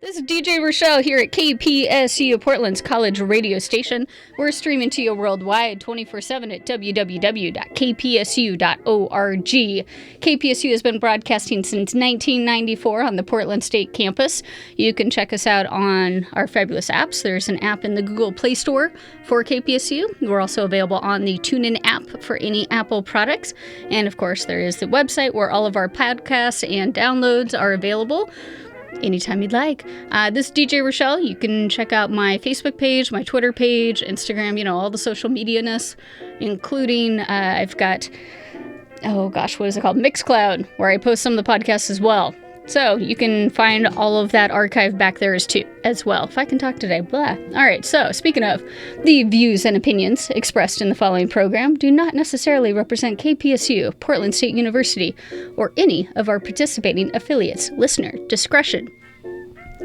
This is DJ Rochelle here at KPSU, Portland's college radio station. We're streaming to you worldwide 24/7 at www.kpsu.org. KPSU has been broadcasting since 1994 on the Portland State campus. You can check us out on our fabulous apps. There's an app in the Google Play Store for KPSU. We're also available on the TuneIn app for any Apple products. And of course, there is the website where all of our podcasts and downloads are available anytime you'd like. This is DJ Rochelle. You can check out my Facebook page, my Twitter page, Instagram, all the social media-ness, including I've got, what is it called? Mixcloud, where I post some of the podcasts as well. So you can find all of that archive back there as well. If I can talk today, blah. All right, so speaking of, the views and opinions expressed in the following program do not necessarily represent KPSU, Portland State University, or any of our participating affiliates. Listener discretion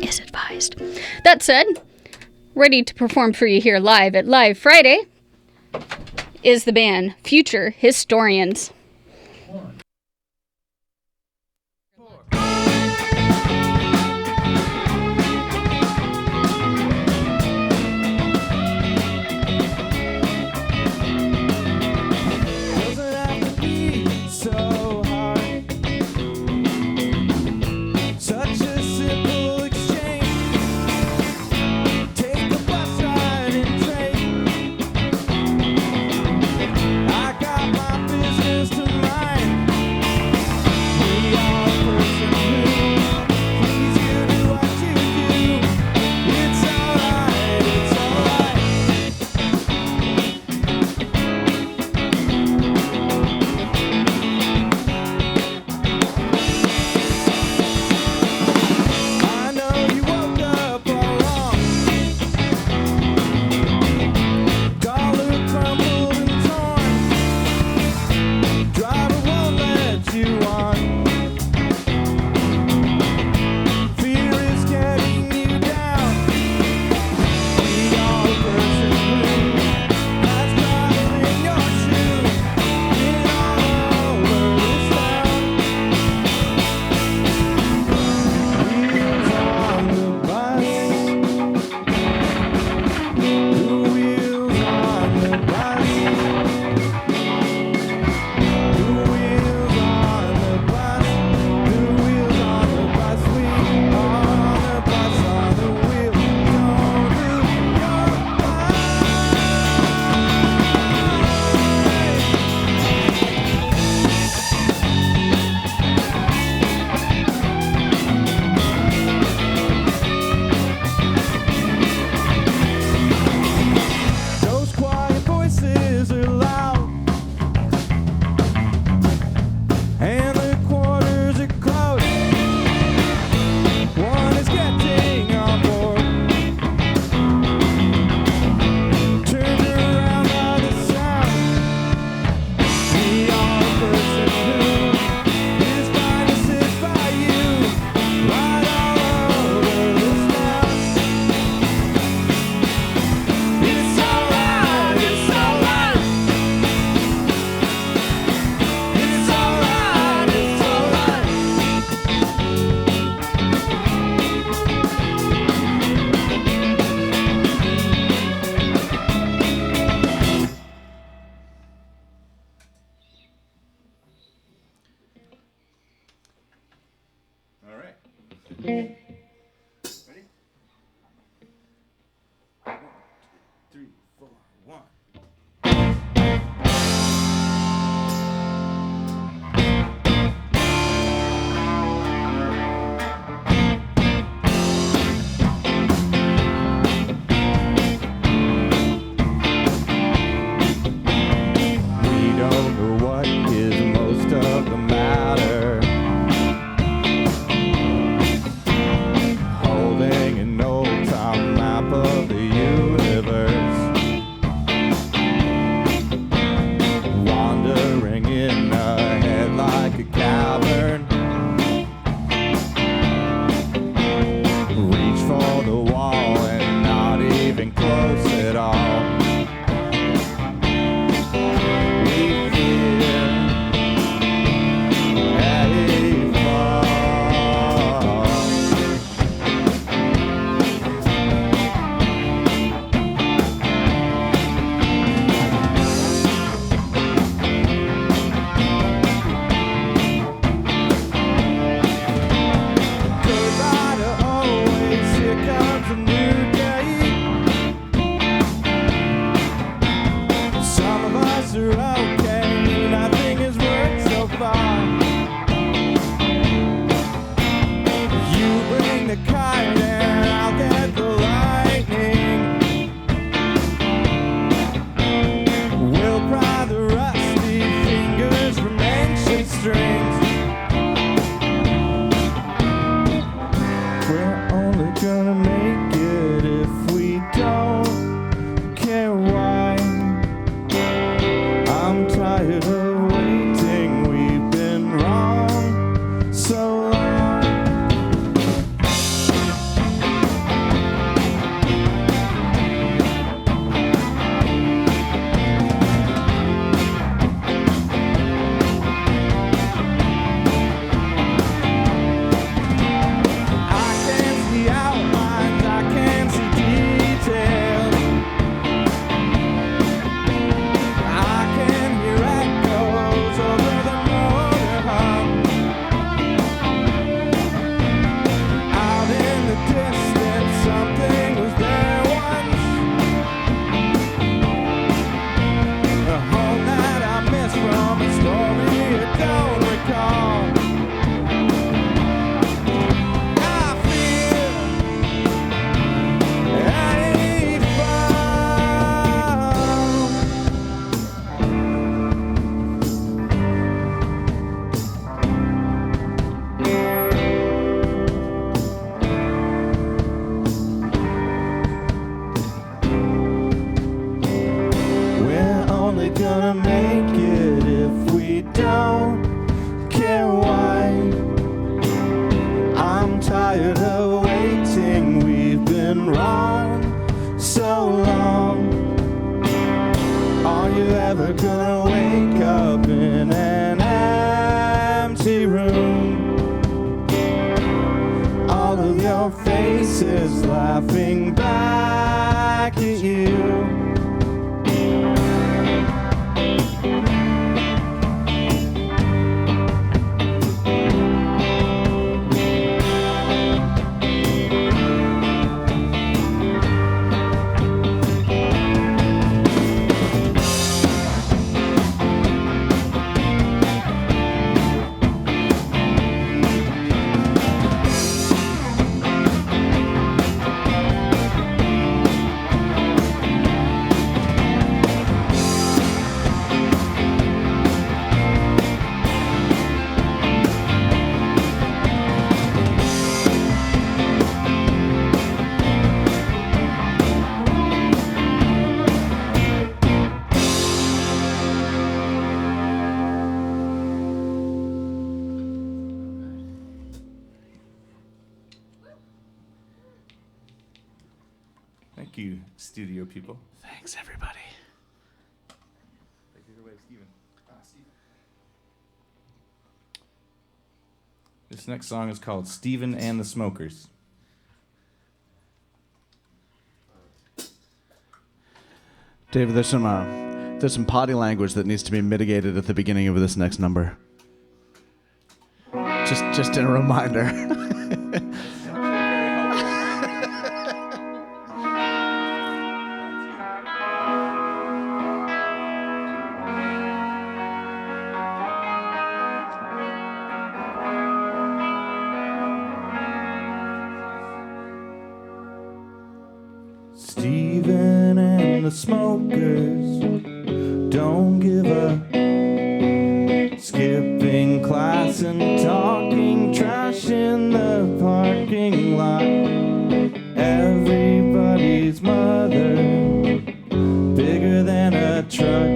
is advised. That said, ready to perform for you here live at Live Friday is the band Future Historians. I got my business the kite and I'll get the lightning. We'll pry the rusty fingers from ancient strings. We're only gonna make it if we don't care why. I'm tired of waiting, we've been wrong so long. Gonna make it if we don't care why. I'm tired of waiting, we've been wrong so long. Are you ever gonna wake up in an empty room? All of your faces laughing back at you. Thank you, studio people. Thanks, everybody. Take it away, Steven. This next song is called Steven and the Smokers. David, there's some potty language that needs to be mitigated at the beginning of this next number. Just a reminder. Steven and the Smokers don't give up. Skipping class and talking trash in the parking lot. Everybody's mother, bigger than a truck,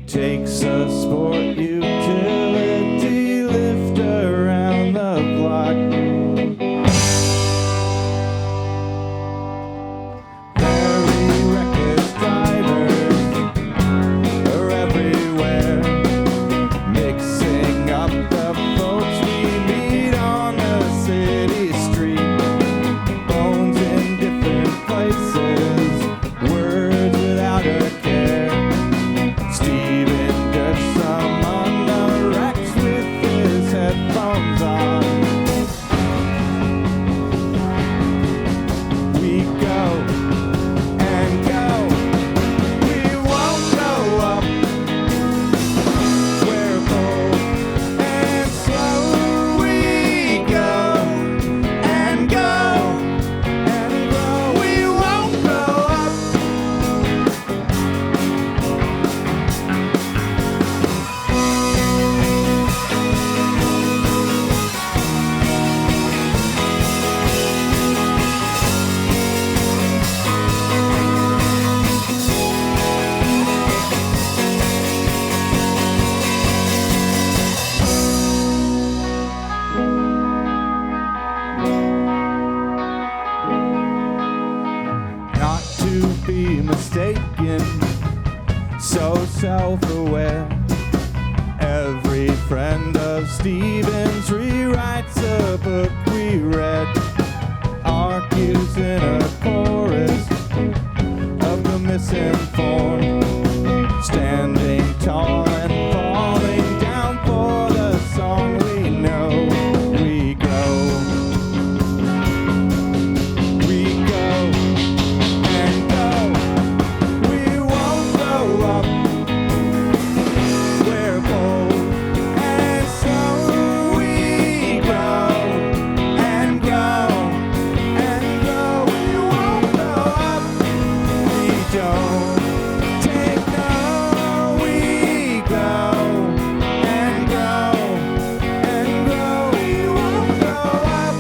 takes a sport utility lift around the block. Very reckless drivers are everywhere. mistaken, so self-aware. Every friend of Stephen's rewrites a book we read, argues in a chorus of the misinformed, standing tall and falling down for the song we know. We grow, we go and go. We won't grow up. We're bold and slow. We grow and grow and grow. We won't grow up. We don't take no. We grow and grow and grow. We won't grow up.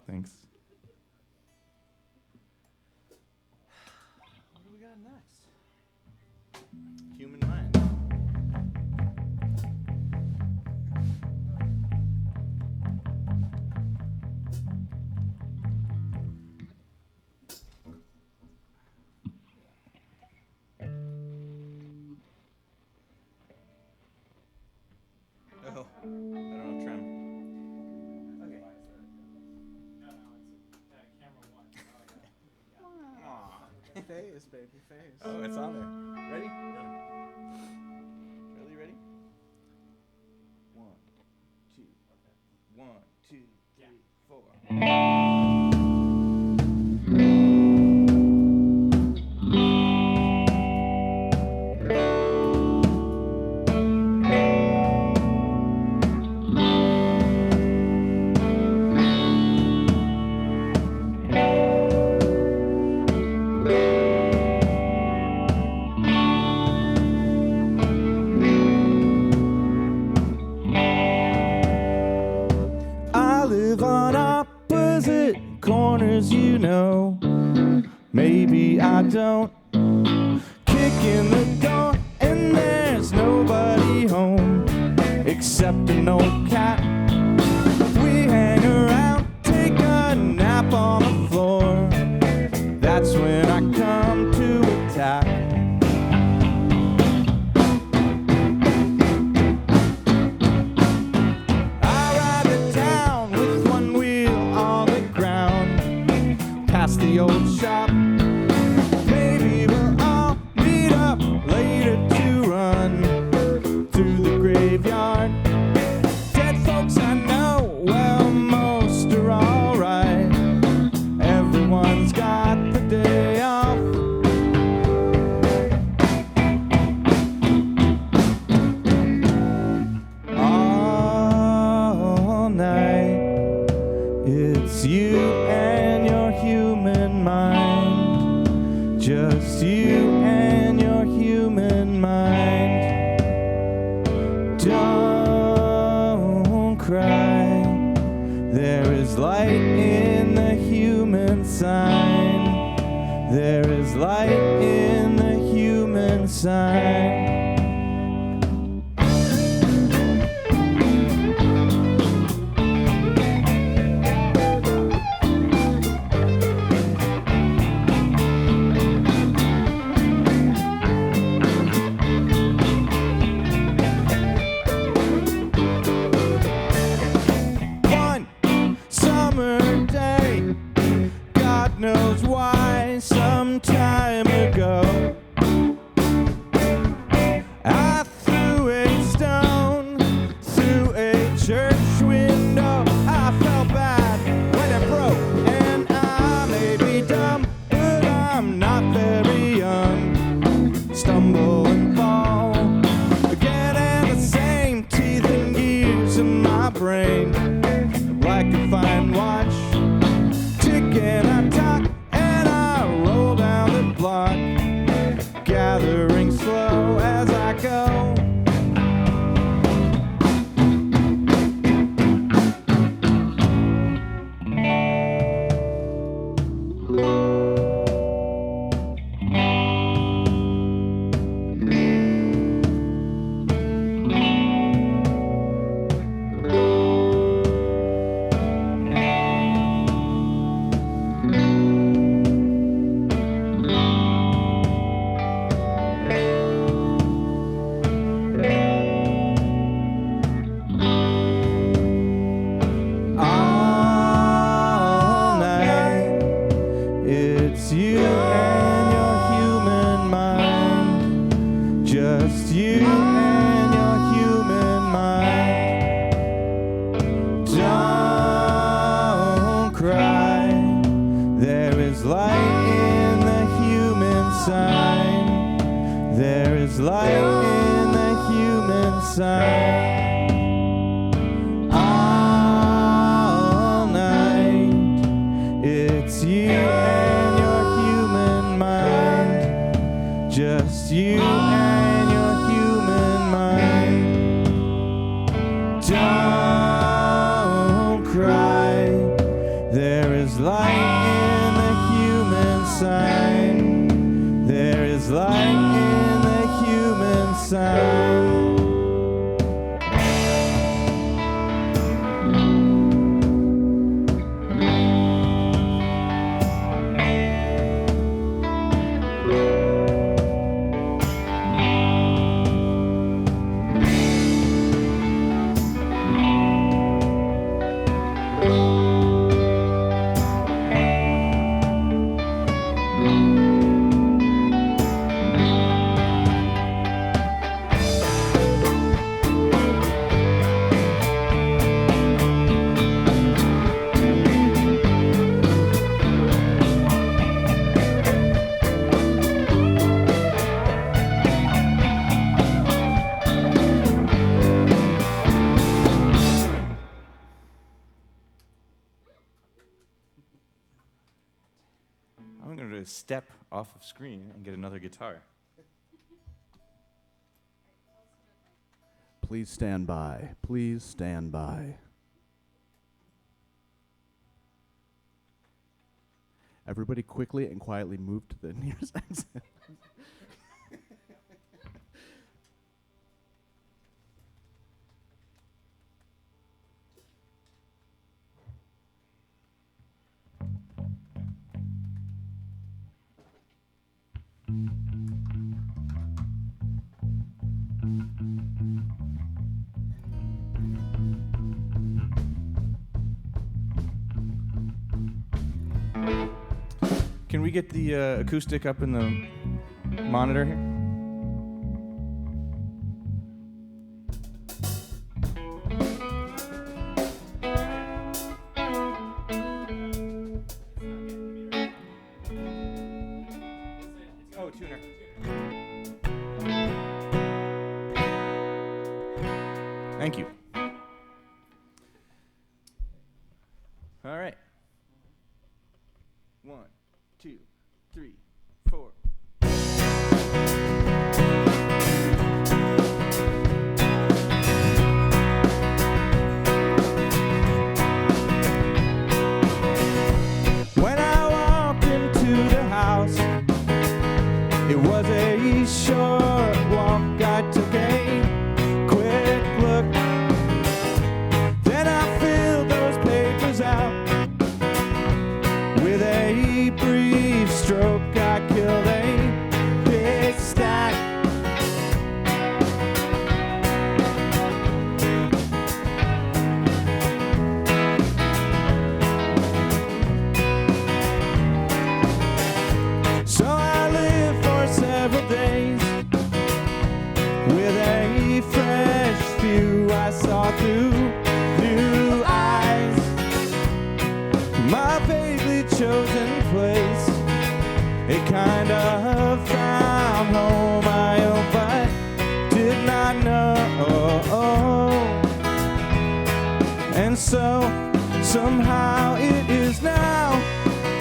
Thanks. What do we got next? Human mind. Oh, I don't know, trim. Okay. Aw, face, baby, face. Oh, it's on there. Ready? Really ready? 1, 2, 1, 2, 3, 4. I live on opposite corners, you know. Maybe I don't. Kick in the door and there's nobody home except an old cat. We hang around, take a nap on the floor. That's when I come to attack. I ride to town with one wheel on the ground, past the old shop. Maybe we'll all meet up later to run through the graveyard. Dead folks I know, well, most are alright. Everyone's got the day off. All night, it's you and your human mind. Just you and your human mind. Don't cry. There is light in the human sign. There is light in the human sign. One summer day, God knows why, some time ago, I threw a stone through a church window. I felt bad when it broke, and I may be dumb, but I'm not very young. Stumble and fall again, and the same teeth and gears in my brain, like a fine watch, ticking. I talk and I roll down the block, gathering slow as I go. just you and your human mind. Don't cry, there is light in the human sign. There is light in the human sign. All night, it's you and your human mind. Just you and your human mind. Don't cry, there is light in the human sign. There is light in the human sign. I'm going to step off of screen and get another guitar. Please stand by. Please stand by. Everybody quickly and quietly move to the nearest exit. Can we get the acoustic up in the monitor here? Oh, tuner. Thank you. All right. 1, 2, 3, 4. When I walked into the house, it was a short walk. I took a quick look. Then I filled those papers out. With a brief stroke, I killed a big stack. So I lived for several days with a fresh view. I saw through new eyes my vaguely chosen place, a kind of found home I owned but did not know. And so somehow it is now,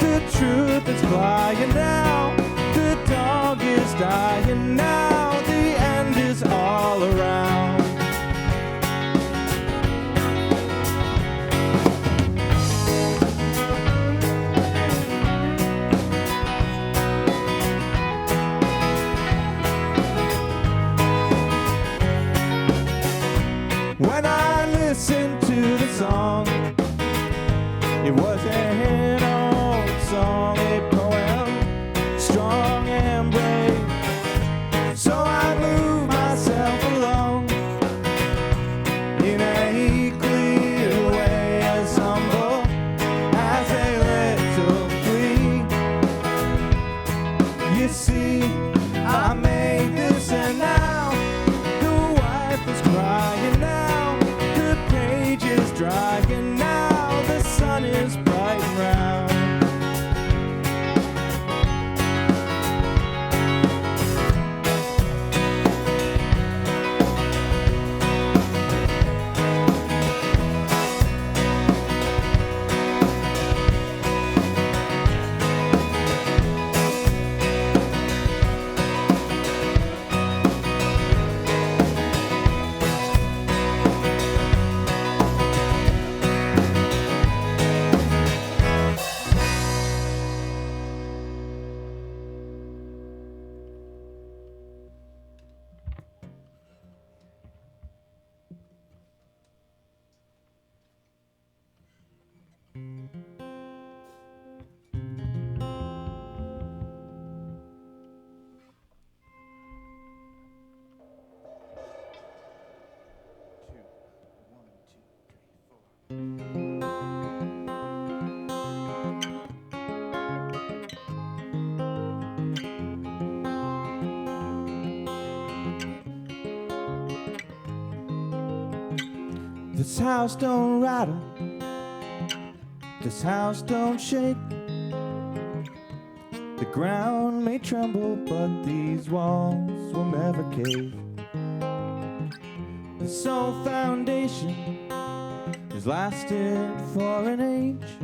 the truth is flying now, the dog is dying now, the end is all around. When I listened to the song, it was an old song, a poem This house don't rattle, this house don't shake. The ground may tremble, but these walls will never cave. This old foundation has lasted for an age,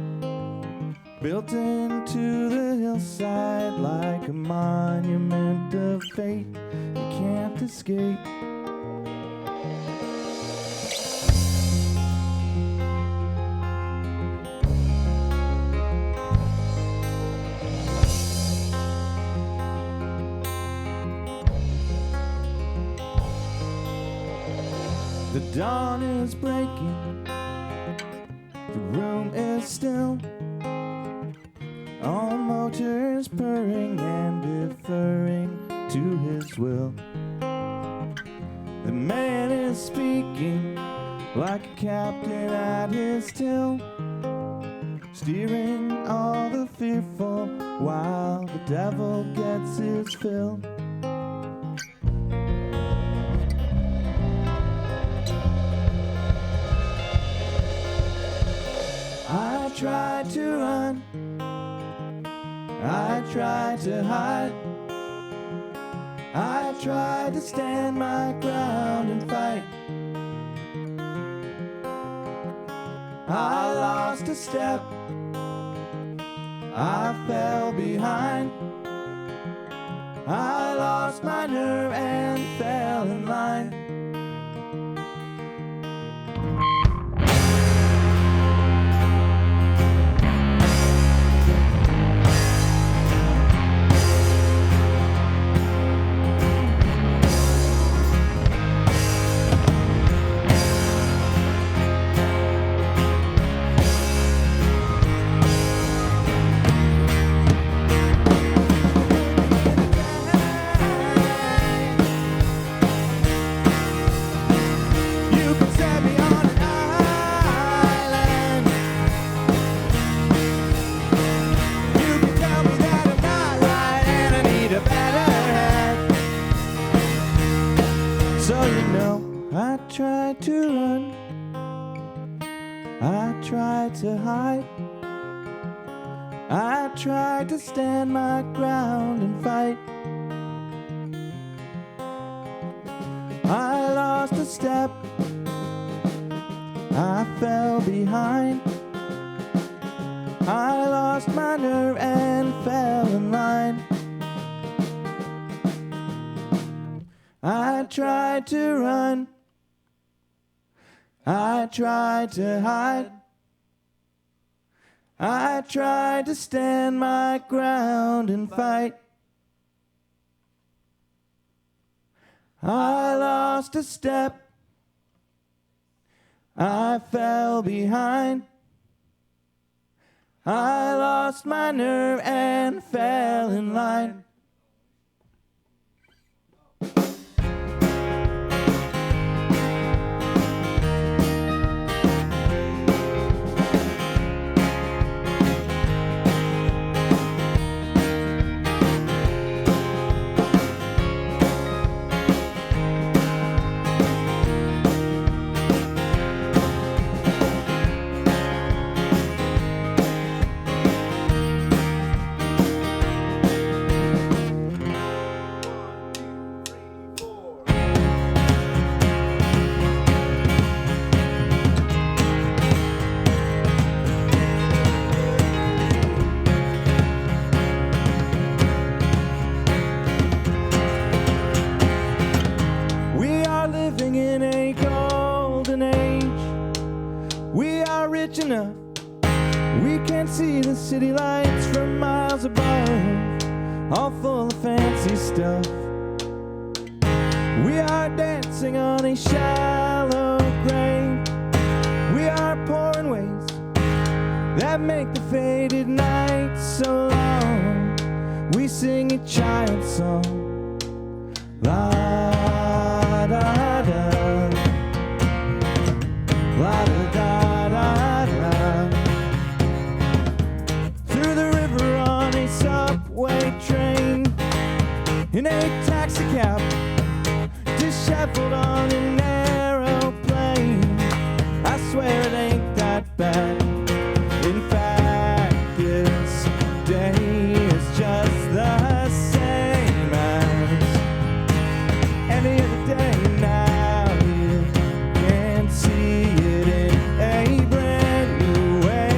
built into the hillside like a monument of fate you can't escape. The dawn is breaking, the room is still, all motors purring and deferring to his will. The man is speaking like a captain at his till, steering all the fearful while the devil gets his fill. I tried to run, I tried to hide, I tried to stand my ground and fight. I lost a step, I fell behind, I lost my nerve and fell in line. I tried to run, I tried to hide, I tried to stand my ground and fight. I lost a step, I fell behind, I lost my nerve and fell in line. I tried to run, I tried to hide, I tried to stand my ground and fight. I lost a step, I fell behind, I lost my nerve and fell in line. In a golden age, we are rich enough, we can see the city lights from miles above, all full of fancy stuff. We are dancing on a shallow grave, we are pouring ways that make the faded night so long. We sing a child's song, la da da, la da da da. disheveled on an aeroplane. I swear it ain't that bad. In fact, this day is just the same as any other day now. You can see it in a brand new way.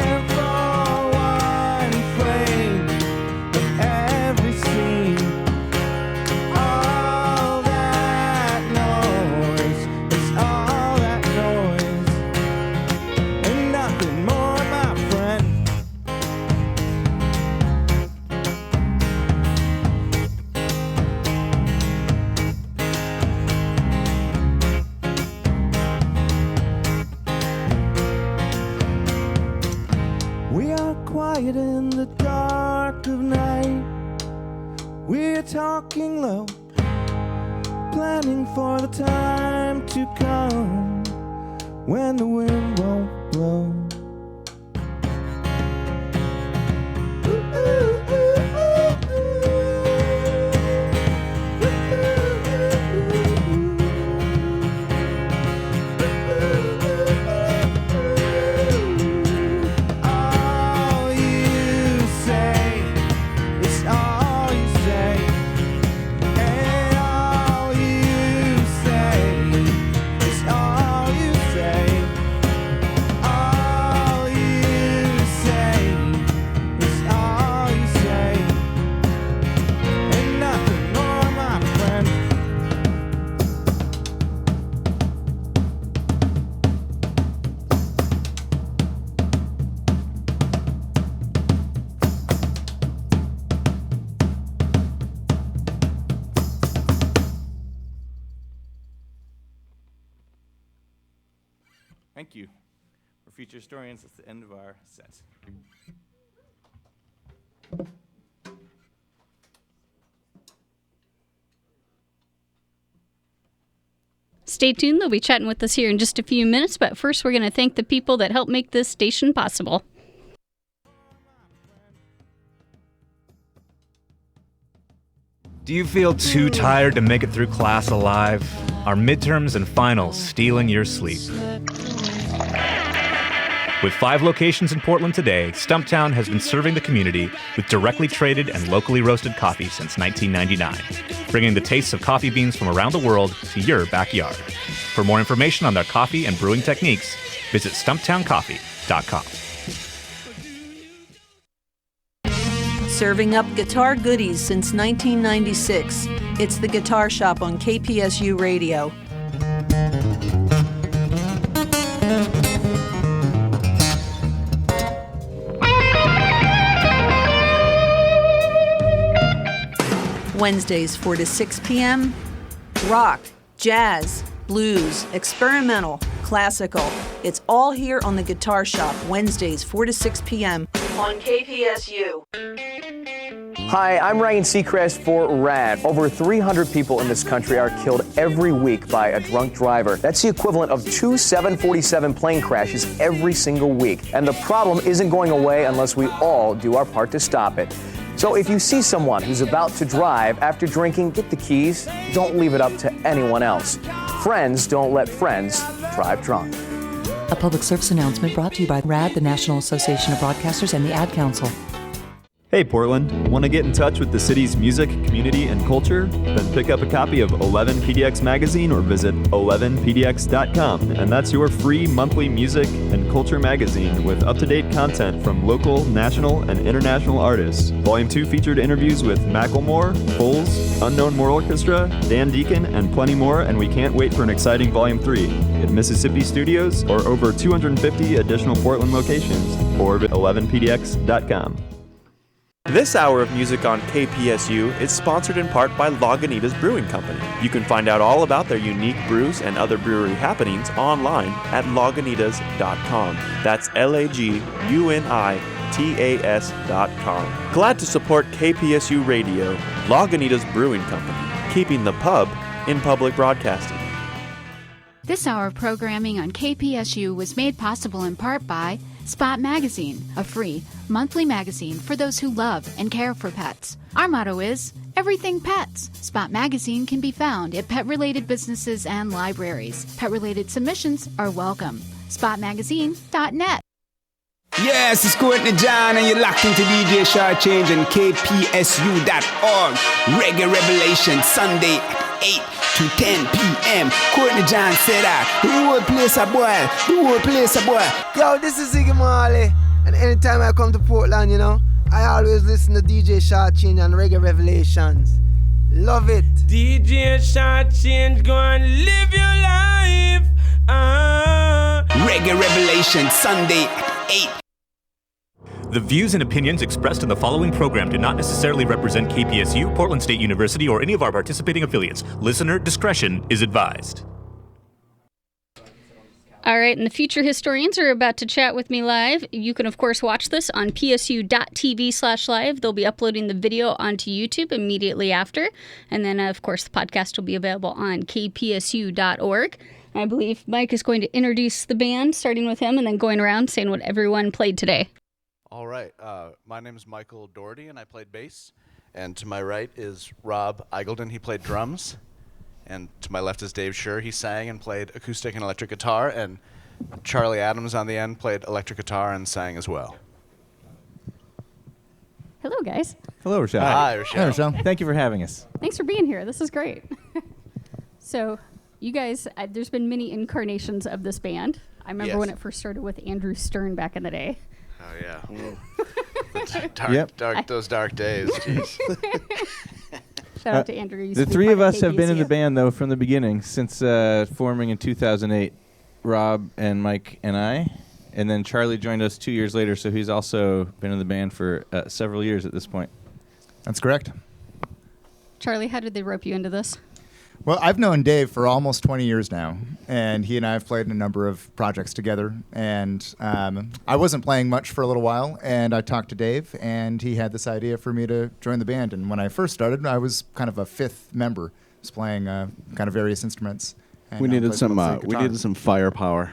And for one frame of every scene, all that noise is all that noise, and nothing more, my friend. We are quiet in the dark of night. We're talking low, planning for the time to come when the wind won't blow. All you say is all you say, and all you say is all you say. All you say is all you say, and nothing more, my friend. Thank you. For future historians, that's the end of our set. Stay tuned. They'll be chatting with us here in just a few minutes, but first we're going to thank the people that help make this station possible. Do you feel too tired to make it through class alive? Are midterms and finals stealing your sleep? With 5 locations in Portland today, Stumptown has been serving the community with directly traded and locally roasted coffee since 1999, bringing the tastes of coffee beans from around the world to your backyard. For more information on their coffee and brewing techniques, visit stumptowncoffee.com. Serving up guitar goodies since 1996. It's the Guitar Shop on KPSU Radio. Wednesdays 4 to 6 p.m. Rock, jazz, blues, experimental, classical. It's all here on the Guitar Shop, Wednesdays 4 to 6 p.m. on KPSU. Hi, I'm Ryan Seacrest for RAD. Over 300 people in this country are killed every week by a drunk driver. That's the equivalent of 2 747 plane crashes every single week. And the problem isn't going away unless we all do our part to stop it. So if you see someone who's about to drive after drinking, get the keys. Don't leave it up to anyone else. Friends don't let friends drive drunk. A public service announcement brought to you by RAD, the National Association of Broadcasters, and the Ad Council. Hey Portland, want to get in touch with the city's music, community, and culture? Then pick up a copy of 11 PDX magazine or visit 11pdx.com. And that's your free monthly music and culture magazine with up-to-date content from local, national, and international artists. Volume 2 featured interviews with Macklemore, Foles, Unknown Moore Orchestra, Dan Deacon, and plenty more, and we can't wait for an exciting Volume 3 at Mississippi Studios or over 250 additional Portland locations or at 11pdx.com. This hour of music on KPSU is sponsored in part by Lagunitas Brewing Company. You can find out all about their unique brews and other brewery happenings online at lagunitas.com. That's LAGUNITAS.com. Glad to support KPSU Radio, Lagunitas Brewing Company, keeping the pub in public broadcasting. This hour of programming on KPSU was made possible in part by Spot Magazine, a free monthly magazine for those who love and care for pets. Our motto is, Everything pets. Spot Magazine can be found at pet-related businesses and libraries. Pet-related submissions are welcome. SpotMagazine.net. Yes, it's Courtney John, and you're locked into DJ Shortchange and KPSU.org. Reggae Revelation, Sunday at 8 to 10 p.m. Courtney John said that. The whole place a boy. The whole place a boy. Yo, this is Ziggy Marley, and anytime I come to Portland, I always listen to DJ Shortchange and Reggae Revelations. Love it. DJ Shortchange, go and live your life. Reggae Revelation, Sunday at 8. The views and opinions expressed in the following program do not necessarily represent KPSU, Portland State University, or any of our participating affiliates. Listener discretion is advised. All right, and the future historians are about to chat with me live. You can, of course, watch this on psu.tv/live. They'll be uploading the video onto YouTube immediately after. And then, of course, the podcast will be available on kpsu.org. I believe Mike is going to introduce the band, starting with him, and then going around saying what everyone played today. All right. My name is Michael Doherty, and I played bass. And to my right is Rob Eigelden. He played drums. And to my left is Dave Schur. He sang and played acoustic and electric guitar. And Charlie Adams on the end played electric guitar and sang as well. Hello, guys. Hello, Rochelle. Hi, Rochelle. Hi, Rochelle. Thank you for having us. Thanks for being here. This is great. So, you guys, there's been many incarnations of this band. I remember when it first started with Andrew Stern back in the day. Oh, yeah. Those dark days. Jeez. Shout out to Andrew. The three of us have been in the band, though, from the beginning, since forming in 2008. Rob and Mike and I. And then Charlie joined us 2 years later, so he's also been in the band for several years at this point. That's correct. Charlie, how did they rope you into this? Well, I've known Dave for almost 20 years now, and he and I have played in a number of projects together. And I wasn't playing much for a little while, and I talked to Dave, and he had this idea for me to join the band. And when I first started, I was kind of a fifth member, just playing kind of various instruments. And We needed some firepower.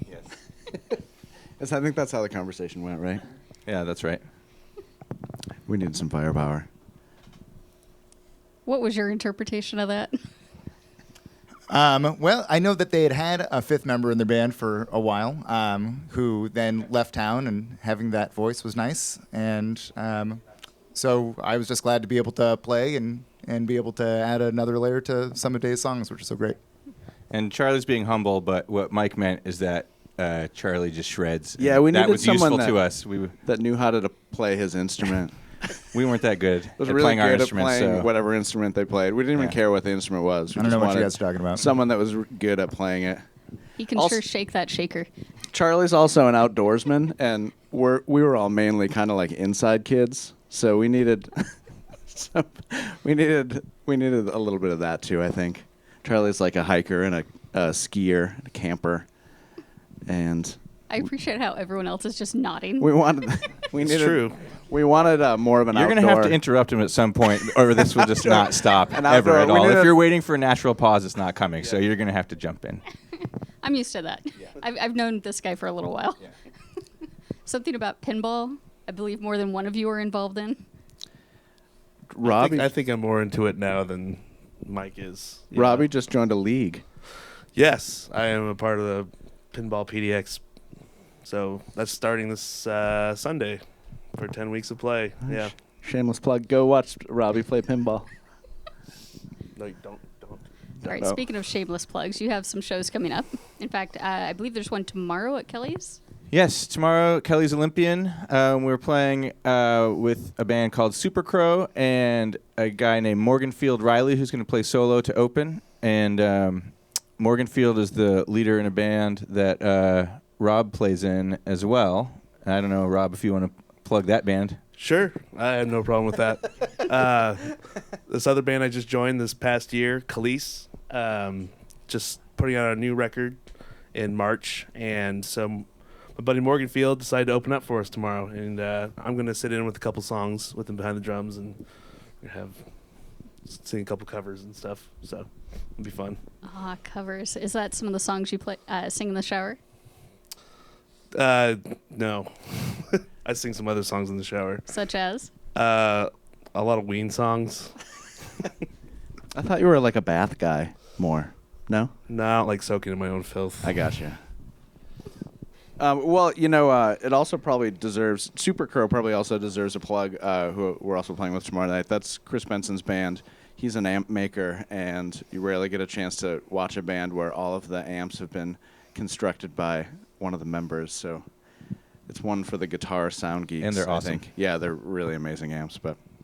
Yes. I think that's how the conversation went, right? Yeah, that's right. We needed some firepower. What was your interpretation of that? Well, I know that they had a fifth member in their band for a while, who then left town, and having that voice was nice. And so I was just glad to be able to play and be able to add another layer to some of Dave's songs, which is so great. And Charlie's being humble, but what Mike meant is that Charlie just shreds. Yeah, we needed that was someone useful to us. that knew how to play his instrument. We weren't that good was at really playing good our at instruments. playing whatever instrument they played. We didn't even care what the instrument was. We I don't just know what you wanted guys are talking about. Someone that was good at playing it. He can sure shake that shaker. Charlie's also an outdoorsman, and we were all mainly kind of like inside kids, so we needed we needed a little bit of that too. I think Charlie's like a hiker and a skier, and a camper, and I appreciate how everyone else is just nodding. we wanted more of an. You're going to have to interrupt him at some point, or this will just not stop ever at all. If you're waiting for a natural pause, it's not coming. So you're going to have to jump in. I'm used to that. Yeah. I've known this guy for a little while. Yeah. Something about pinball, I believe more than one of you are involved in. Robbie, I think I'm more into it now than Mike is. Robbie just joined a league. Yes, I am a part of the Pinball PDX. So that's starting this Sunday for 10 weeks of play. Yeah. Shameless plug. Go watch Robbie play pinball. No, you don't. All right, speaking of shameless plugs, you have some shows coming up. In fact, I believe there's one tomorrow at Kelly's. Yes, tomorrow, Kelly's Olympian. We're playing with a band called Super Crow and a guy named Morganfield Riley who's going to play solo to open. And Morganfield is the leader in a band that Rob plays in as well. I don't know, Rob, if you want to plug that band. Sure, I have no problem with that. This other band I just joined this past year, Khalees, just putting out a new record in March. And so my buddy Morganfield decided to open up for us tomorrow. And I'm going to sit in with a couple songs with him behind the drums and sing a couple covers and stuff. So it'll be fun. Covers. Is that some of the songs you play sing in the shower? No. I sing some other songs in the shower. Such as? A a lot of Ween songs. I thought you were like a bath guy more. No? No, I don't like soaking in my own filth. I gotcha. Well, it also probably deserves, Super Crow probably also deserves a plug, who we're also playing with tomorrow night. That's Chris Benson's band. He's an amp maker, and you rarely get a chance to watch a band where all of the amps have been constructed by one of the members. So it's one for the guitar sound geeks. And they're awesome. I think. Yeah, they're really amazing amps.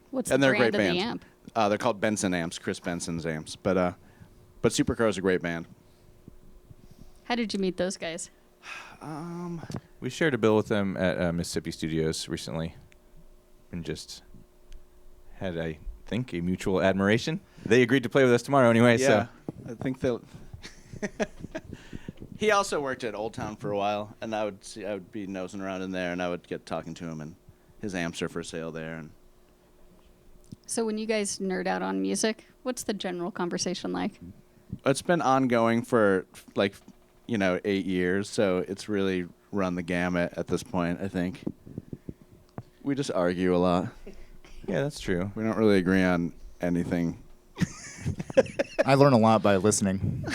What's and the they're a brand great of band. the amp? They're called Benson amps, Chris Benson's amps. But Super Crow is a great band. How did you meet those guys? We shared a bill with them at Mississippi Studios recently, and just had, I think, a mutual admiration. They agreed to play with us tomorrow anyway. Yeah, So I think they'll. He also worked at Old Town for a while, and I would be nosing around in there, and I would get talking to him, and his amps are for sale there. And So when you guys nerd out on music, what's the general conversation like? it's been ongoing for 8 years, so it's really run the gamut at this point, I think. We just argue a lot. Yeah, that's true. We don't really agree on anything. I learn a lot by listening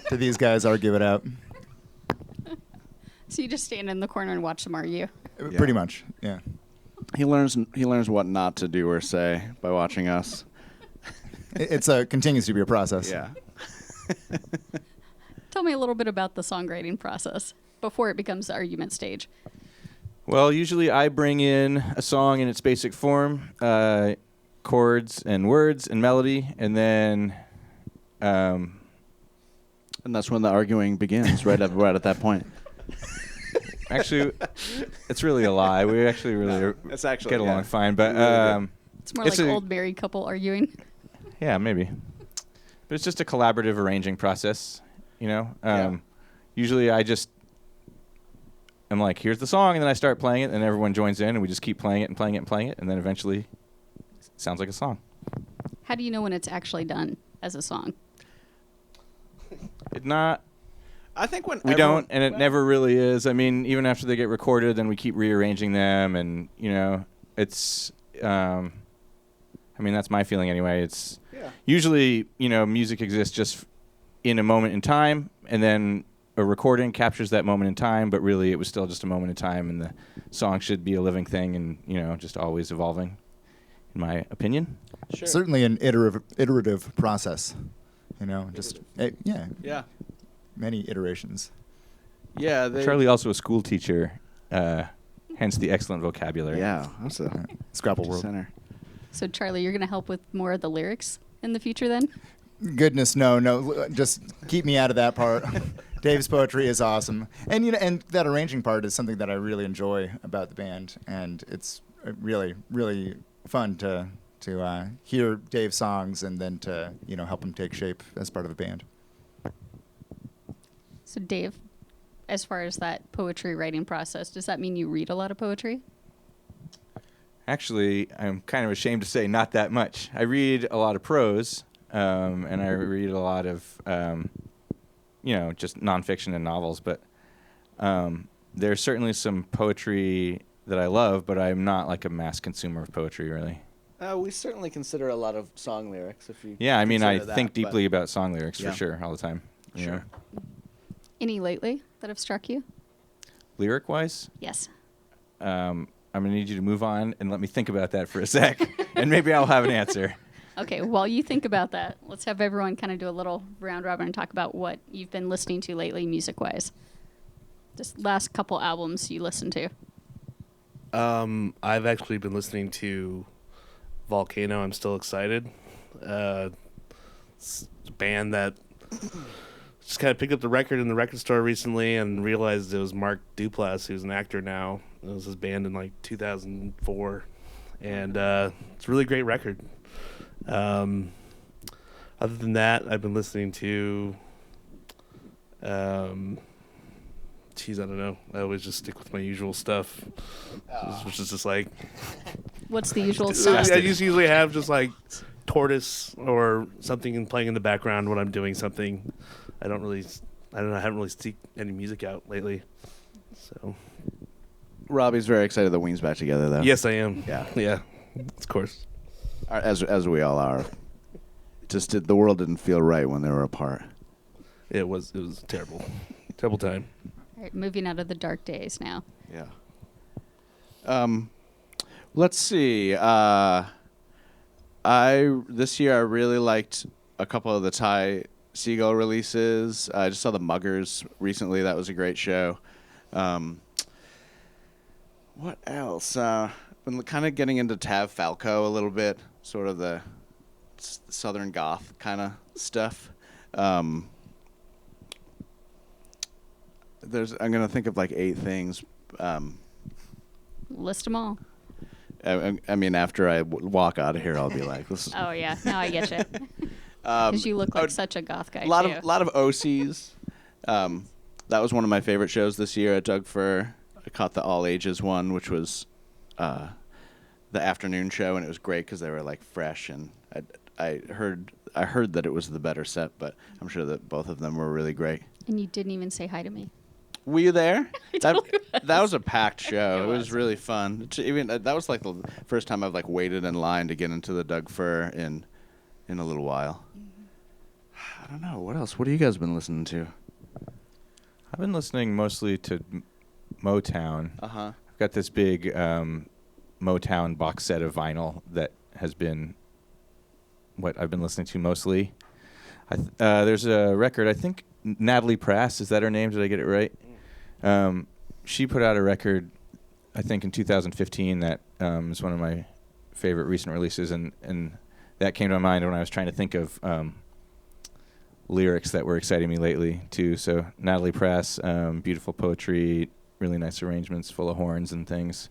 to these guys argue it out. So you just stand in the corner and watch them argue? Pretty much, yeah. He learns what not to do or say by watching us. Continues to be a process. Yeah. Tell me a little bit about the songwriting process before it becomes the argument stage. Well, usually I bring in a song in its basic form, chords and words and melody, and then... and that's when the arguing begins, right at that point. Actually, it's really a lie. We actually really get along fine. But it's more like old married couple arguing. Yeah, maybe. But it's just a collaborative arranging process, Usually I'm like, here's the song, and then I start playing it, and everyone joins in, and we just keep playing it and playing it and playing it, and then eventually it sounds like a song. How do you know when it's actually done as a song? I think when we don't, and it never really is. I mean, even after they get recorded, then we keep rearranging them, and it's. That's my feeling anyway. It's usually music exists just in a moment in time, and then a recording captures that moment in time. But really, it was still just a moment in time, and the song should be a living thing, and just always evolving. In my opinion, sure. Certainly an iterative process. Yeah. Many iterations. Yeah. Charlie also a school teacher, hence the excellent vocabulary. Yeah, that's a Scrapple world. Center. So Charlie, you're going to help with more of the lyrics in the future then? Goodness, no. Just keep me out of that part. Dave's poetry is awesome, and and that arranging part is something that I really enjoy about the band, and it's really, really fun to hear Dave's songs and then to help him take shape as part of a band. So Dave, as far as that poetry writing process, does that mean you read a lot of poetry? Actually, I'm kind of ashamed to say not that much. I read a lot of prose, and I read a lot of, just nonfiction and novels. But there's certainly some poetry that I love, but I'm not like a mass consumer of poetry, really. We certainly consider a lot of song lyrics. If you I think deeply about song lyrics for sure all the time. Sure. Any lately that have struck you? Lyric-wise? Yes. I'm going to need you to move on and let me think about that for a sec, and maybe I'll have an answer. Okay, while you think about that, let's have everyone kind of do a little round robin and talk about what you've been listening to lately music-wise. Just last couple albums you listened to. I've actually been listening to Volcano. I'm Still Excited. It's a band that just kind of picked up the record in the record store recently and realized it was Mark Duplass, who's an actor now. It was his band in 2004, and it's a really great record. Other than that, I've been listening to I don't know. I always just stick with my usual stuff, which is just what's the usual stuff? I usually have just Tortoise or something playing in the background when I'm doing something. I haven't really seeked any music out lately. So Robbie's very excited that Ween's back together, though. Yes, I am. Yeah. Yeah. Of course. As we all are. The world didn't feel right when they were apart. It was terrible. Terrible time. All right, moving out of the dark days now. Yeah. Let's see. This year I really liked a couple of the Ty Segall releases. I just saw the Muggers recently. That was a great show. What else? Been kind of getting into Tav Falco a little bit, sort of the Southern goth kind of stuff. I'm gonna think of like 8 things. List them all. I mean, after I walk out of here, I'll be like, "This." Oh yeah, now I get you. Because you look like such a goth guy. A lot of OCs. That was one of my favorite shows this year at Doug Fir. I caught the all ages one, which was the afternoon show, and it was great because they were like fresh. And I heard that it was the better set, but I'm sure that both of them were really great. And you didn't even say hi to me. Were you there? Totally was. That was a packed show. It was really fun. Even that was like the first time I've like waited in line to get into the Doug Fir in a little while. I don't know. What else? What have you guys been listening to? I've been listening mostly to Motown. Uh-huh. I've got this big Motown box set of vinyl that has been what I've been listening to mostly. There's a record, I think Natalie Prass, is that her name? Did I get it right? She put out a record, I think in 2015, that is one of my favorite recent releases, and that came to my mind when I was trying to think of lyrics that were exciting me lately too. So Natalie Prass, beautiful poetry, really nice arrangements, full of horns and things.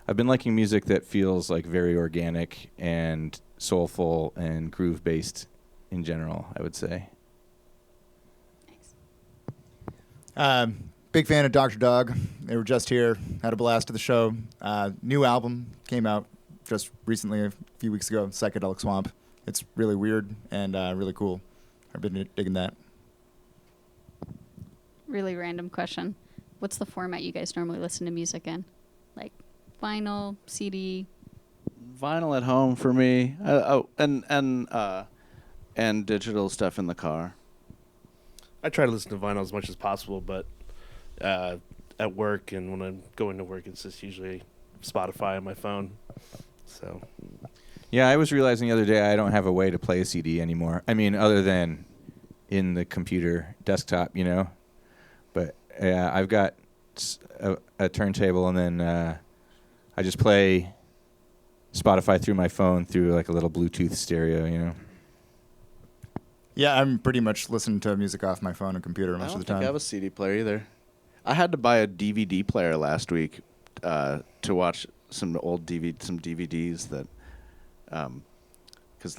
I've been liking music that feels like very organic and soulful and groove based in general, I would say. Big fan of Dr. Dog. They were just here, had a blast at the show. New album came out just recently, a few weeks ago, Psychedelic Swamp. It's really weird and really cool. I've been digging that. Really random question. What's the format you guys normally listen to music in? Like vinyl, CD? Vinyl at home for me. And digital stuff in the car. I try to listen to vinyl as much as possible, but at work and when I'm going to work, it's just usually Spotify on my phone. So, yeah, I was realizing the other day I don't have a way to play a CD anymore. I mean, other than in the computer desktop, you know. But I've got a turntable, and then I just play Spotify through my phone through like a little Bluetooth stereo, you know. Yeah, I'm pretty much listening to music off my phone and computer most of the time. I don't think I have a CD player either. I had to buy a DVD player last week to watch some old DVDs that, because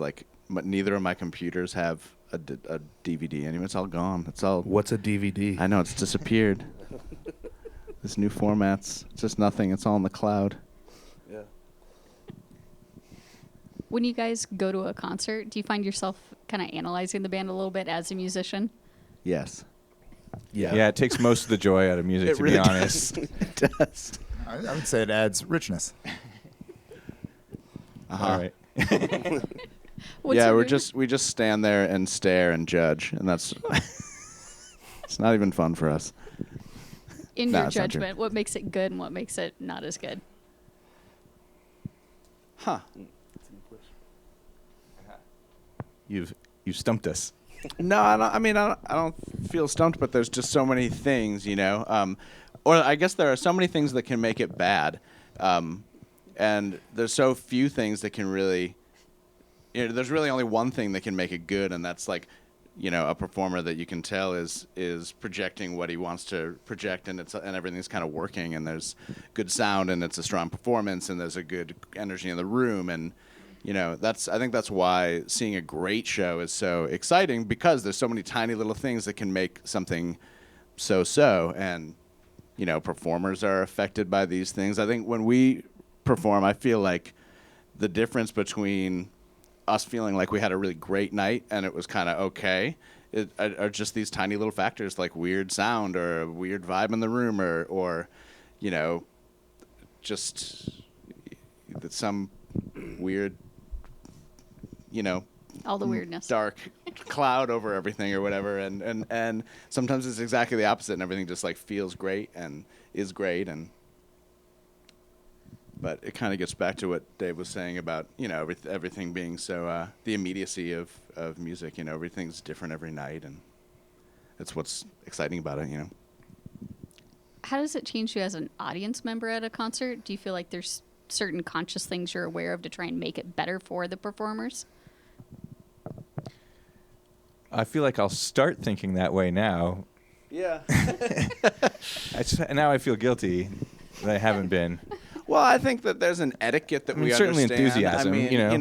neither of my computers have a DVD anymore. It's all gone. It's all. What's a DVD? I know, it's disappeared. This new format's just nothing. It's all in the cloud. Yeah. When you guys go to a concert, do you find yourself kind of analyzing the band a little bit as a musician? Yes. Yeah, it takes most of the joy out of music, to really be honest. It does. I would say it adds richness. Uh-huh. All right. Yeah, we just stand there and stare and judge, and that's it's not even fun for us. In Nah, your it's not true. judgment, what makes it good and what makes it not as good? Huh. You've stumped us. No, I don't feel stumped, but there's just so many things, you know. Or I guess there are so many things that can make it bad, and there's so few things that can really. You know, there's really only one thing that can make it good, and that's like, you know, a performer that you can tell is projecting what he wants to project, and everything's kind of working, and there's good sound, and it's a strong performance, and there's a good energy in the room, and you know, I think that's why seeing a great show is so exciting, because there's so many tiny little things that can make something so, and you know, performers are affected by these things. I think when we perform, I feel like the difference between us feeling like we had a really great night and it was kind of okay are just these tiny little factors, like weird sound or a weird vibe in the room, or you know, just some weird, all the weirdness, dark cloud over everything or whatever, and sometimes it's exactly the opposite, and everything just like feels great and is great, but it kind of gets back to what Dave was saying about everything being so the immediacy of music. Everything's different every night, and that's what's exciting about it. How does it change you as an audience member at a concert? Do you feel like there's certain conscious things you're aware of to try and make it better for the performers? I feel like I'll start thinking that way now. Yeah. Now I feel guilty that I haven't been. Well, I think that there's an etiquette that we certainly understand. enthusiasm.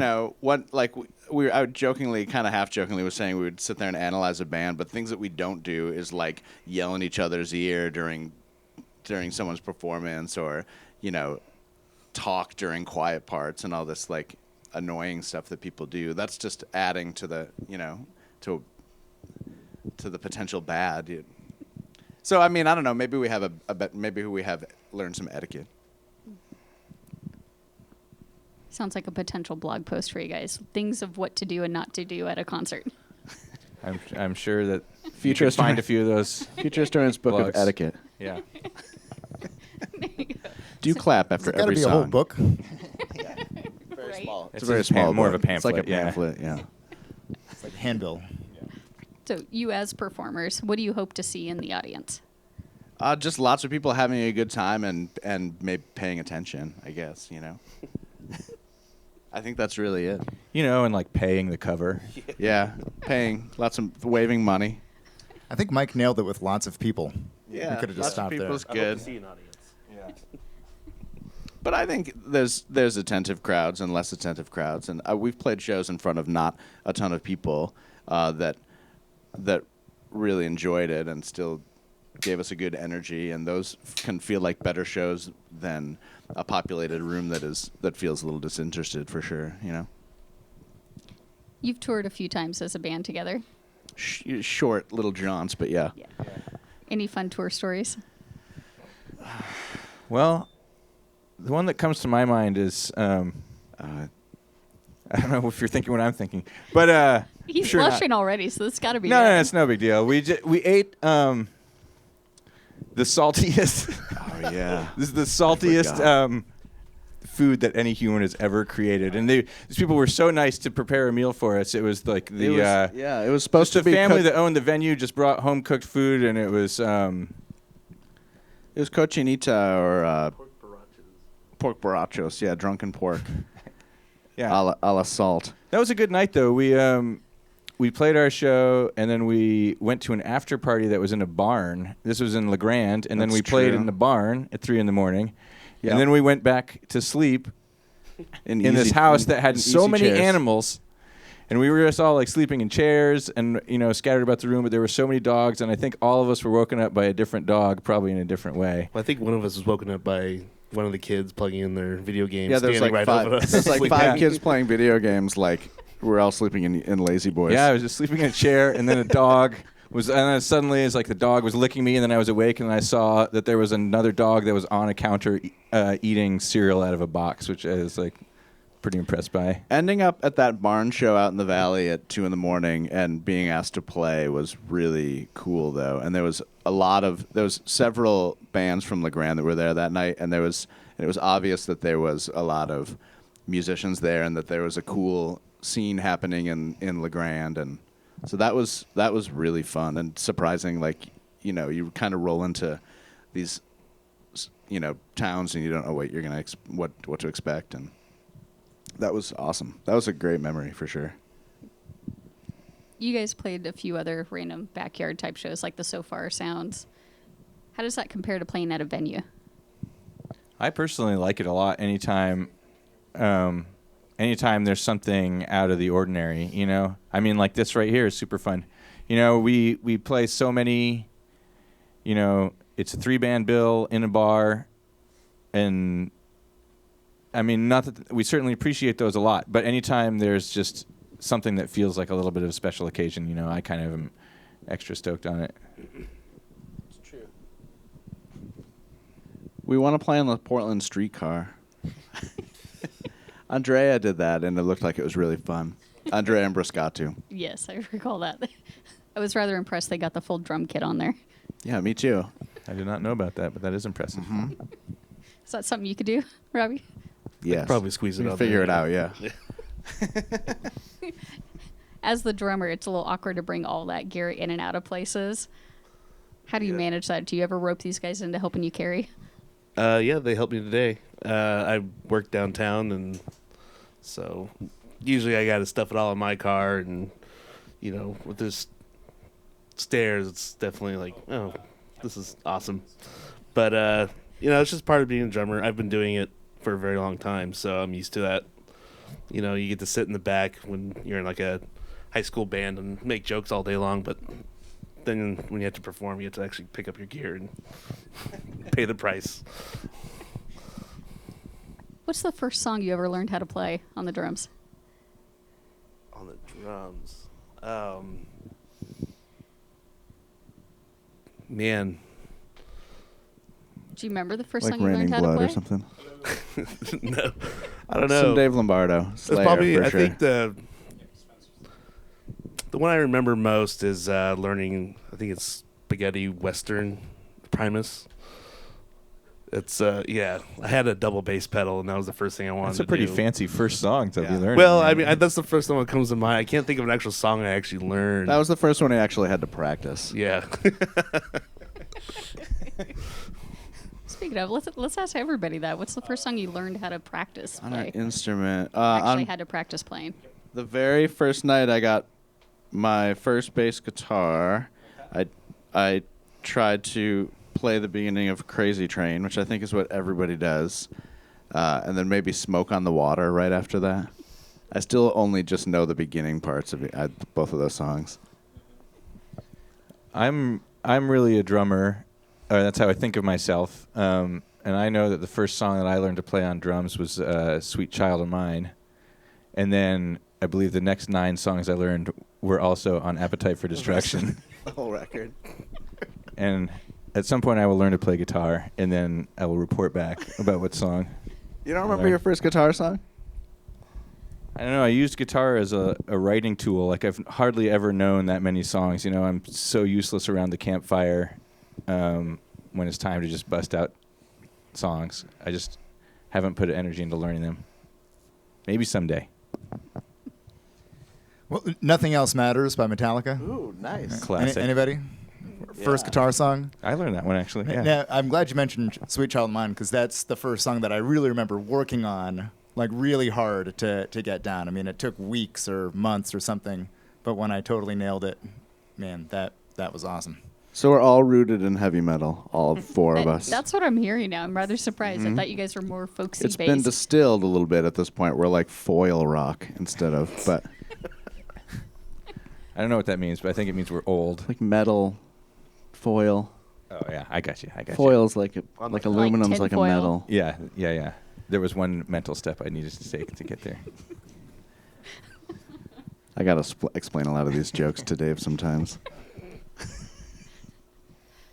I would jokingly, kind of half jokingly, was saying we would sit there and analyze a band, but things that we don't do is like yell in each other's ear during someone's performance, or talk during quiet parts, and all this like annoying stuff that people do. That's just adding to the to the potential bad. So I mean, I don't know. Maybe we have maybe we have learned some etiquette. Sounds like a potential blog post for you guys. Things of what to do and not to do at a concert. I'm sure that Future you can find a few of those. Future Historian's Book blogs. of Etiquette. Yeah. Do you clap after It's gotta every be song? a whole book. Very small. It's a very a small more book. of a pamphlet. It's like a pamphlet. Yeah. It's like a handbill. So you as performers, what do you hope to see in the audience? Just lots of people having a good time and maybe paying attention, I guess. I think that's really it. And like paying the cover. Yeah, paying, lots of waving money. I think Mike nailed it with lots of people. Yeah, we could have just lots of stopped there. people's I good. hope to see an audience. Yeah. But I think there's attentive crowds and less attentive crowds, and we've played shows in front of not a ton of people that really enjoyed it and still gave us a good energy, and those can feel like better shows than a populated room that feels a little disinterested, for sure. You've toured a few times as a band together. Short little jaunts, but yeah. Any fun tour stories? Well, the one that comes to my mind is I don't know if you're thinking what I'm thinking, but He's sure blushing already, so this got to be No, it's no big deal. We ate the saltiest. Oh yeah. This is the saltiest food that any human has ever created, and these people were so nice to prepare a meal for us. It was like it was supposed just to be the family that owned the venue just brought home cooked food, and it was cochinita or pork borrachos. Yeah, drunken pork. Yeah, a la salt. That was a good night though. We played our show, and then we went to an after party that was in a barn. This was in LeGrand, and then we played in the barn at 3 a.m. Yep. And then we went back to sleep in this house that had so many animals. And we were just all like sleeping in chairs and scattered about the room, but there were so many dogs, and I think all of us were woken up by a different dog, probably in a different way. Well, I think one of us was woken up by one of the kids plugging in their video games. Yeah, there's standing like right over us. there's like five kids playing video games. Like we're all sleeping in Lazy Boys. Yeah, I was just sleeping in a chair, and then a dog was, and then suddenly it's like the dog was licking me, and then I was awake, and I saw that there was another dog that was on a counter eating cereal out of a box, which I was like pretty impressed by. Ending up at that barn show out in the valley at 2 a.m. and being asked to play was really cool, though. And there was several bands from LeGrand that were there that night, and it was obvious that there was a lot of musicians there, and that there was a cool scene happening in LeGrand, and so that was really fun and surprising. Like, you kind of roll into these towns and you don't know what you're gonna what to expect, and that was awesome. That was a great memory for sure. You guys played a few other random backyard type shows like the So Far Sounds. How does that compare to playing at a venue? I personally like it a lot. Anytime there's something out of the ordinary, I mean, like this right here is super fun. We play so many, it's a 3-band bill in a bar, and I mean, not that we certainly appreciate those a lot, but anytime there's just something that feels like a little bit of a special occasion, I kind of am extra stoked on it. It's true. We want to play on the Portland streetcar. Andrea did that, and it looked like it was really fun. Andrea and Bruscatu. Yes, I recall that. I was rather impressed they got the full drum kit on there. Yeah, me too. I did not know about that, but that is impressive. Mm-hmm. Is that something you could do, Robbie? Yes. Probably squeeze it We up. figure it out, yeah. As the drummer, it's a little awkward to bring all that gear in and out of places. How do you manage that? Do you ever rope these guys into helping you carry? Yeah, they helped me today. I work downtown, and so usually I got to stuff it all in my car. And with this stairs, it's definitely like, oh, this is awesome. But it's just part of being a drummer. I've been doing it for a very long time, so I'm used to that. You get to sit in the back when you're in like a high school band and make jokes all day long, but then when you have to perform, you have to actually pick up your gear and pay the price. What's the first song you ever learned how to play on the drums? On the drums, man. Do you remember the first Like song you learned Raining how to Blood play? or something. No, I don't know. Some Dave Lombardo. It's Slayer, probably. for I sure. think the one I remember most is learning. I think it's Spaghetti Western Primus. It's I had a double bass pedal, and that was the first thing I wanted. That's a to pretty do. fancy first song to be learning. Well, I mean, that's the first one that comes to mind. I can't think of an actual song I actually learned. That was the first one I actually had to practice. Yeah. Speaking of, let's ask everybody that. What's the first song you learned how to practice On an play? instrument. Actually had to practice playing. The very first night I got my first bass guitar, I tried to play the beginning of Crazy Train, which I think is what everybody does, and then maybe Smoke on the Water right after that. I still only just know the beginning parts of both of those songs. I'm really a drummer. That's how I think of myself. And I know that the first song that I learned to play on drums was Sweet Child of Mine. And then I believe the next 9 songs I learned were also on Appetite for Destruction. The whole record. And at some point I will learn to play guitar, and then I will report back about what song. You don't remember your first guitar song? I don't know. I used guitar as a writing tool. Like, I've hardly ever known that many songs. I'm so useless around the campfire when it's time to just bust out songs. I just haven't put energy into learning them. Maybe someday. Well, Nothing Else Matters by Metallica. Ooh, nice. Classic. Anybody? First guitar song? I learned that one, actually. Yeah. Now, I'm glad you mentioned Sweet Child of Mine, because that's the first song that I really remember working on, like really hard to get down. I mean, it took weeks or months or something, but when I totally nailed it, man, that was awesome. So we're all rooted in heavy metal, all 4 of us. That's what I'm hearing now. I'm rather surprised. Mhm. I thought you guys were more folksy It's based. been distilled a little bit at this point. We're like foil rock instead of, but I don't know what that means, but I think it means we're old. like metal, foil. Oh, yeah. I got you. Foil's like aluminum's like a tinfoil. metal. Yeah. There was one mental step I needed to take to get there. I gotta explain a lot of these jokes to Dave sometimes.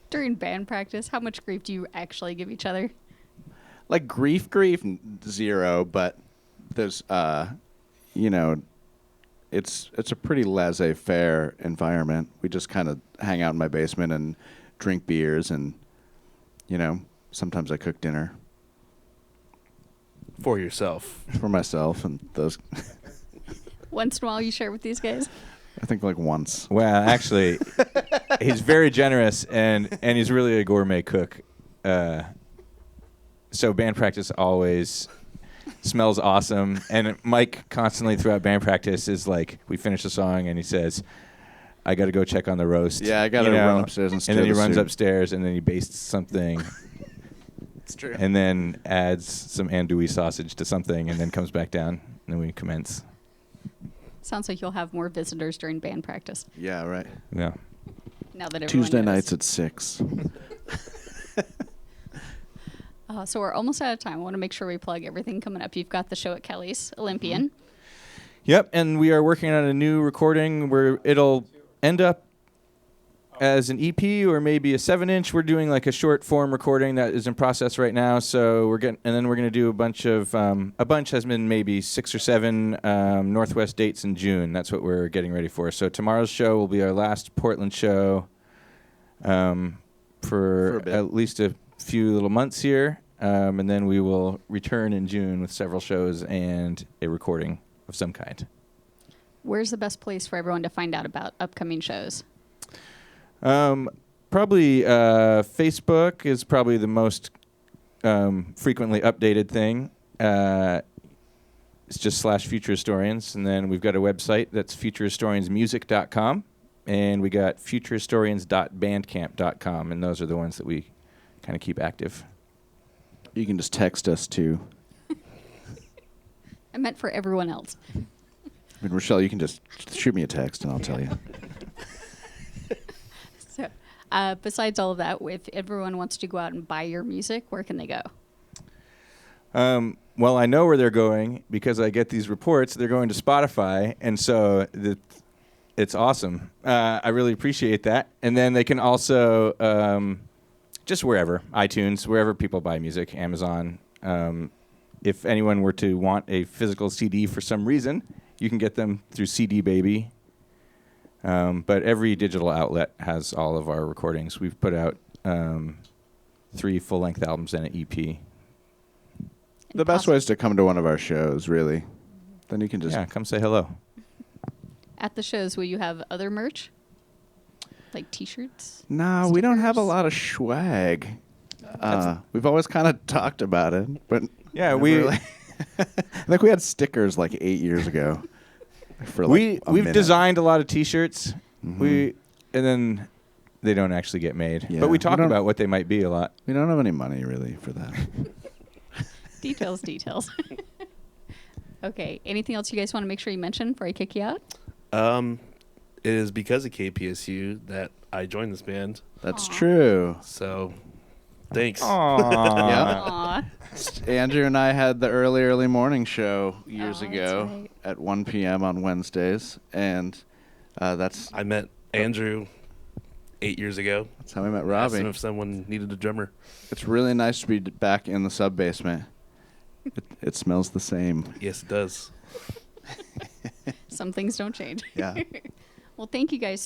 During band practice, how much grief do you actually give each other? Like grief, 0, but there's it's a pretty laissez-faire environment. We just kind of hang out in my basement and drink beers, and sometimes I cook dinner For yourself. for myself and those. Once in a while, you share with these guys. I think like once. Well, actually, he's very generous, and he's really a gourmet cook. So band practice always smells awesome. And Mike constantly throughout band practice is like, we finish the song, and he says, I got to go check on the roast. Yeah, I got to run upstairs and stir then he the runs soup. upstairs, and then he bastes something. It's true. And then adds some andouille sausage to something, and then comes back down, and then we commence. Sounds like you'll have more visitors during band practice. Yeah, right. Yeah. Now that everyone Tuesday knows. nights at 6. So we're almost out of time. I want to make sure we plug everything coming up. You've got the show at Kelly's, Olympian. Yep, and we are working on a new recording where it'll end up as an EP or maybe a 7-inch. We're doing like a short form recording that is in process right now. So and then we're going to do a bunch has been maybe 6 or 7 Northwest dates in June. That's what we're getting ready for. So tomorrow's show will be our last Portland show for at least a few little months here. And then we will return in June with several shows and a recording of some kind. Where's the best place for everyone to find out about upcoming shows? Probably Facebook is probably the most frequently updated thing. It's just /Future Historians. And then we've got a website that's futurehistoriansmusic.com. And we got futurehistorians.bandcamp.com. And those are the ones that we kind of keep active. You can just text us too. I meant for everyone else. I mean, Rochelle, you can just shoot me a text and I'll tell you. So, besides all of that, if everyone wants to go out and buy your music, where can they go? Well, I know where they're going because I get these reports. They're going to Spotify, and so it's awesome. I really appreciate that. And then they can also just wherever, iTunes, wherever people buy music, Amazon. If anyone were to want a physical CD for some reason, you can get them through CD Baby. But every digital outlet has all of our recordings. We've put out 3 full-length albums and an EP. The best way is to come to one of our shows, really. Then you can just... Yeah, come say hello. At the shows, will you have other merch? Like T-shirts? No, we don't have a lot of swag. We've always kind of talked about it, but... Yeah, I think we had stickers like 8 years ago. We've designed a lot of T-shirts. And then they don't actually get made. Yeah, but we talk about what they might be a lot. We don't have any money really for that. Details. Okay. Anything else you guys want to make sure you mention before I kick you out? It is because of KPSU that I joined this band. That's true. So, thanks. Yeah. Andrew and I had the early morning show years ago at 1 p.m. on Wednesdays, and I met Andrew 8 years ago. That's how we met Robbie. Asked him if someone needed a drummer. It's really nice to be back in the sub-basement. It smells the same. Yes, it does. Some things don't change. Yeah. Well, thank you guys